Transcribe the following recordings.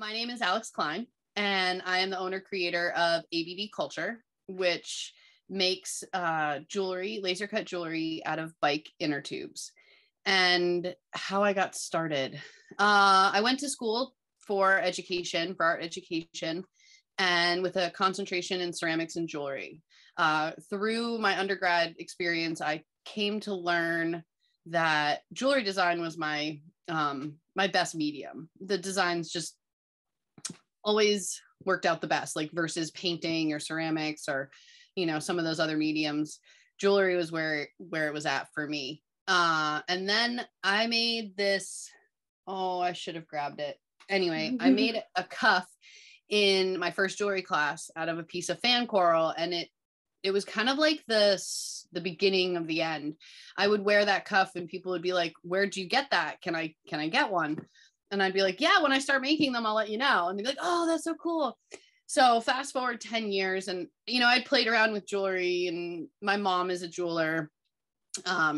My name is Alix Klein, and I am the owner creator of ABV Culture, which makes jewelry, laser cut jewelry out of bike inner tubes. And how I got started. I went to school for art education, and with a concentration in ceramics and jewelry. Through my undergrad experience, I came to learn that jewelry design was my best medium. The designs just always worked out the best, like versus painting or ceramics or, some of those other mediums. Jewelry was where it was at for me. And then I made this, I should have grabbed it. Anyway, I made a cuff in my first jewelry class out of a piece of fan coral, and it was kind of like the beginning of the end. I would wear that cuff and people would be like, "Where'd you get that? Can I get one?" And I'd be like, "Yeah, when I start making them, I'll let you know." And they'd be like, "Oh, that's so cool." So fast forward 10 years, and I'd played around with jewelry, and my mom is a jeweler.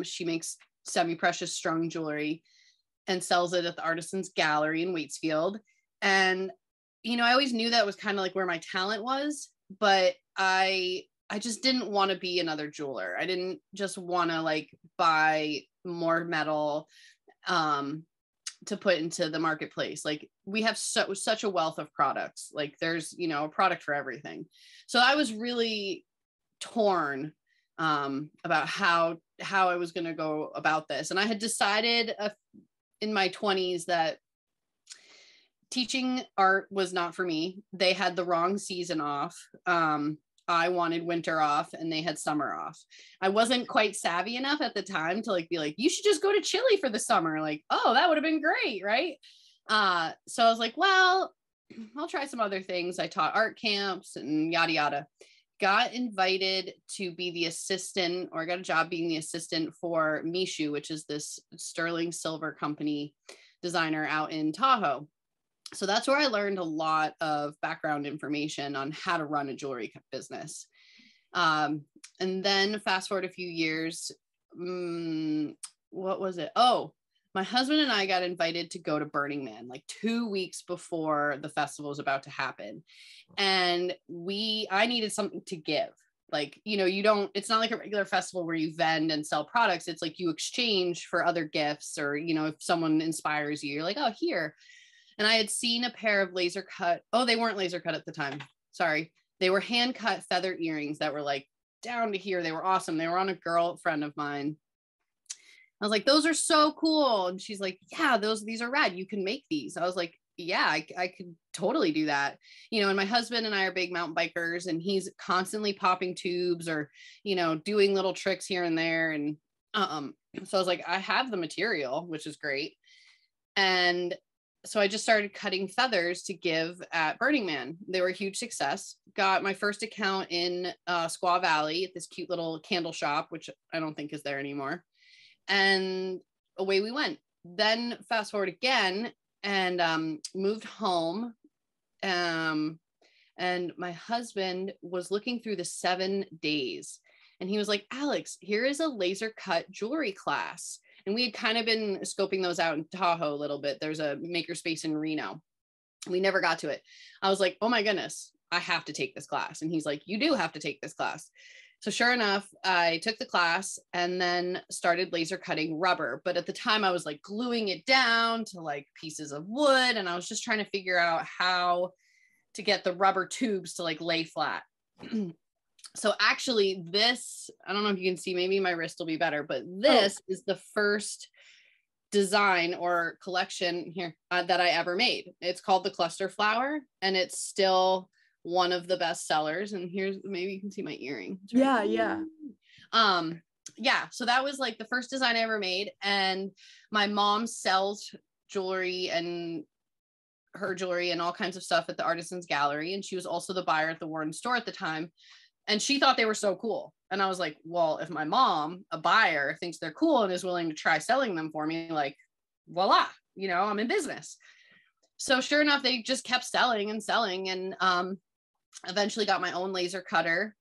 She makes semi-precious strung jewelry and sells it at the Artisans Gallery in Waitsfield. And I always knew that was kind of like where my talent was, but I just didn't want to be another jeweler. I didn't just want to like buy more metal to put into the marketplace. Like we have such a wealth of products. Like there's, a product for everything. So I was really torn about how I was going to go about this. And I had decided in my 20s that teaching art was not for me. They had the wrong season off. I wanted winter off and they had summer off. I wasn't quite savvy enough at the time to be like, you should just go to Chile for the summer. Like, oh, that would have been great. Right. So I was like, well, I'll try some other things. I taught art camps and yada, yada. Got invited to be the assistant, or got a job being the assistant for Mishu, which is this sterling silver company designer out in Tahoe. So that's where I learned a lot of background information on how to run a jewelry business. And then fast forward a few years, what was it? Oh, my husband and I got invited to go to Burning Man like 2 weeks before the festival was about to happen. And I needed something to give. Like, it's not like a regular festival where you vend and sell products. It's like you exchange for other gifts, or, if someone inspires you, you're like, oh, here. And I had seen a pair of laser cut. Oh, they weren't laser cut at the time. Sorry. They were hand cut feather earrings that were like down to here. They were awesome. They were on a girlfriend of mine. I was like, those are so cool. And she's like, yeah, these are rad. You can make these. I was like, yeah, I could totally do that. And my husband and I are big mountain bikers, and he's constantly popping tubes or, doing little tricks here and there. And so I was like, I have the material, which is great. And so I just started cutting feathers to give at Burning Man. They were a huge success. Got my first account in Squaw Valley at this cute little candle shop, which I don't think is there anymore. And away we went. Then fast forward again and moved home. And my husband was looking through the 7 days, and he was like, Alix, here is a laser cut jewelry class. And we had kind of been scoping those out in Tahoe a little bit. There's a makerspace in Reno. We never got to it. I was like, oh my goodness, I have to take this class. And he's like, you do have to take this class. So sure enough, I took the class and then started laser cutting rubber. But at the time I was like gluing it down to like pieces of wood. And I was just trying to figure out how to get the rubber tubes to like lay flat. So actually this, I don't know if you can see, maybe my wrist will be better, but this is the first design or collection here that I ever made. It's called the Cluster Flower, and it's still one of the best sellers. And here's, maybe you can see my earring. Yeah. So that was like the first design I ever made. And my mom sells jewelry and her jewelry and all kinds of stuff at the Artisans Gallery. And she was also the buyer at the Warren store at the time. And she thought they were so cool. And I was like, well, if my mom, a buyer, thinks they're cool and is willing to try selling them for me, like, voila, I'm in business. So sure enough, they just kept selling and eventually got my own laser cutter.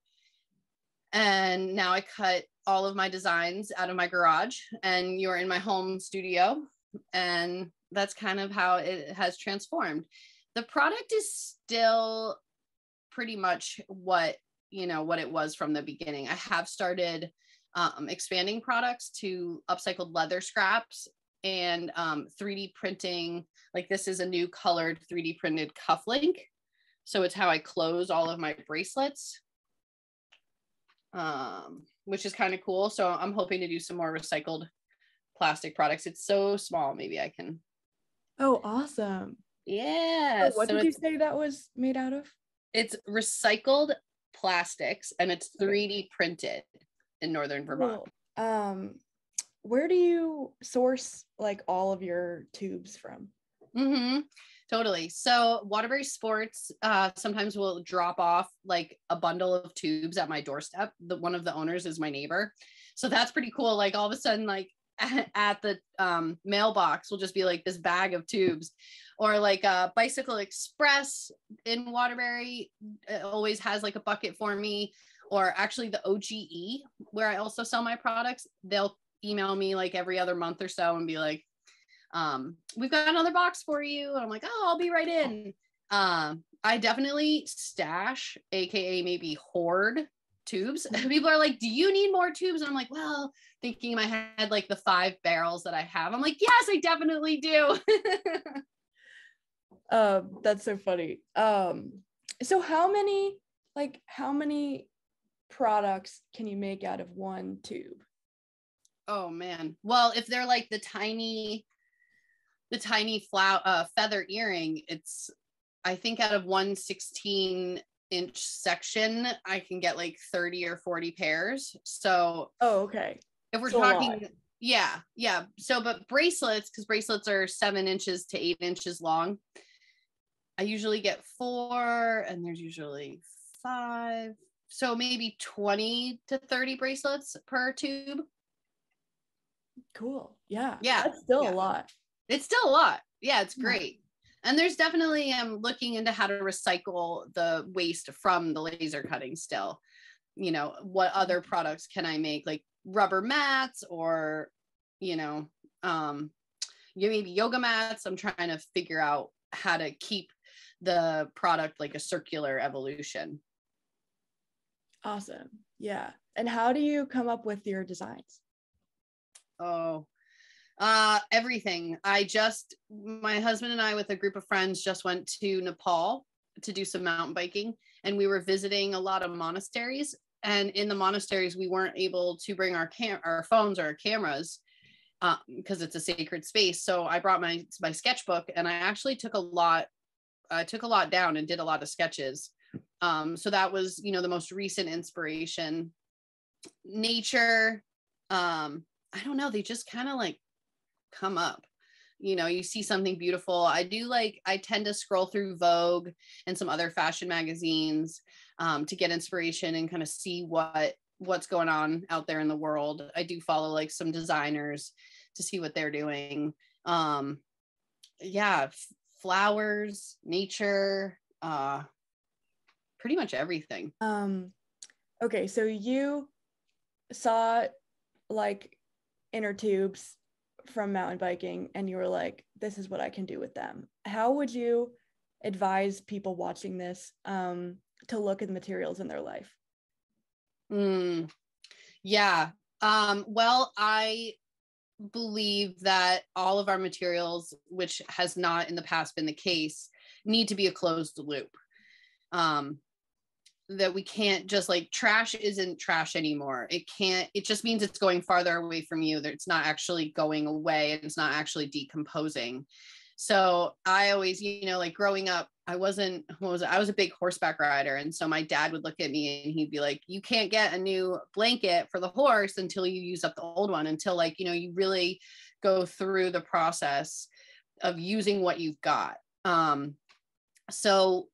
And now I cut all of my designs out of my garage, and you're in my home studio. And that's kind of how it has transformed. The product is still pretty much what it was from the beginning. I have started expanding products to upcycled leather scraps and 3D printing. Like this is a new colored 3D printed cufflink. So it's how I close all of my bracelets, which is kind of cool. So I'm hoping to do some more recycled plastic products. It's so small. Maybe I can. Oh, awesome. Yeah. What did you say that was made out of? It's recycled plastics and it's 3D printed in northern Vermont. Cool. Where do you source like all of your tubes from? Totally. So Waterbury Sports sometimes will drop off like a bundle of tubes at my doorstep. One of the owners is my neighbor. So that's pretty cool. Like all of a sudden, like at the mailbox will just be like this bag of tubes. Or like Bicycle Express in Waterbury always has like a bucket for me. Or actually the OGE, where I also sell my products, they'll email me like every other month or so and be like, we've got another box for you. And I'm like, oh, I'll be right in. I definitely stash, AKA maybe hoard tubes. People are like, do you need more tubes? And I'm like, well, thinking in my head, like the 5 barrels that I have. I'm like, yes, I definitely do. That's so funny. So how many products can you make out of one tube? Oh man. Well, if they're like the tiny feather earring, it's, I think out of 1/16-inch section, I can get like 30 or 40 pairs. So okay. If we're talking, yeah. So, but bracelets, because bracelets are 7 inches to 8 inches long, I usually get 4, and there's usually 5. So maybe 20 to 30 bracelets per tube. Cool. Yeah. Yeah. That's still a lot. It's still a lot. Yeah, it's great. And there's definitely looking into how to recycle the waste from the laser cutting still. What other products can I make? Like rubber mats or, maybe yoga mats. I'm trying to figure out how to keep the product like a circular evolution. Awesome. Yeah. And how do you come up with your designs? Everything. My husband and I with a group of friends just went to Nepal to do some mountain biking, and we were visiting a lot of monasteries, and in the monasteries we weren't able to bring our phones or our cameras because it's a sacred space. So I brought my sketchbook, and I actually took a lot down and did a lot of sketches. So that was the most recent inspiration. Nature, I don't know, they just kind of like come up. You see something beautiful. I tend to scroll through Vogue and some other fashion magazines to get inspiration and kind of see what's going on out there in the world. I do follow like some designers to see what they're doing. Flowers, nature, pretty much everything. Okay, so you saw like inner tubes from mountain biking and you were like, this is what I can do with them. How would you advise people watching this to look at the materials in their life? Well, I believe that all of our materials, which has not in the past been the case, need to be a closed loop. That we can't just like, trash isn't trash anymore. It just means it's going farther away from you, that it's not actually going away and it's not actually decomposing. So I always, like growing up, I was a big horseback rider. And so my dad would look at me and he'd be like, you can't get a new blanket for the horse until you use up the old one, until like, you really go through the process of using what you've got. So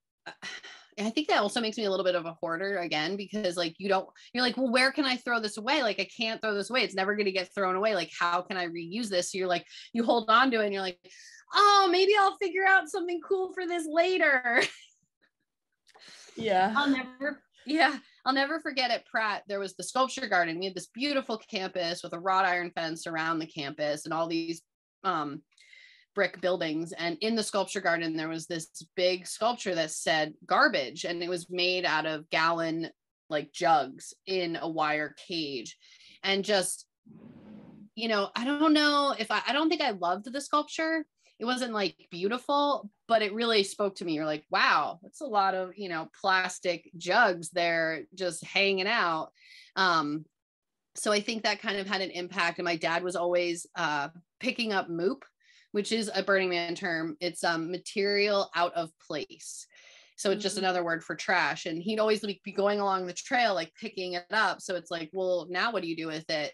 I think that also makes me a little bit of a hoarder again, because like you're like, well, where can I throw this away? Like, I can't throw this away. It's never going to get thrown away. Like, how can I reuse this? So you're like, you hold on to it and you're like, oh, maybe I'll figure out something cool for this later. Yeah. I'll never forget at Pratt, there was the sculpture garden. We had this beautiful campus with a wrought iron fence around the campus and all these brick buildings. And in the sculpture garden, there was this big sculpture that said garbage, and it was made out of gallon like jugs in a wire cage. And just, you know, I don't know if I don't think I loved the sculpture. It wasn't like beautiful, but it really spoke to me. You're like, wow, that's a lot of, you know, plastic jugs there just hanging out. So I think that kind of had an impact. And my dad was always picking up moop, which is a Burning Man term. It's material out of place. So it's just another word for trash. And he'd always be going along the trail, like picking it up. So it's like, well, now what do you do with it?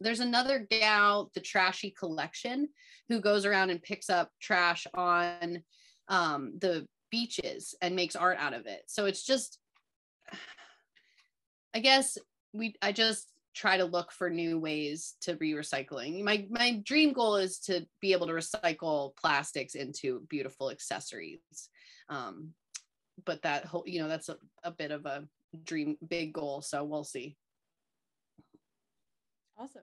There's another gal, the Trashy Collection, who goes around and picks up trash on the beaches and makes art out of it. So it's just, I guess I just try to look for new ways to be recycling. My dream goal is to be able to recycle plastics into beautiful accessories. But that whole, you know, that's a bit of a dream, big goal. So we'll see. Awesome.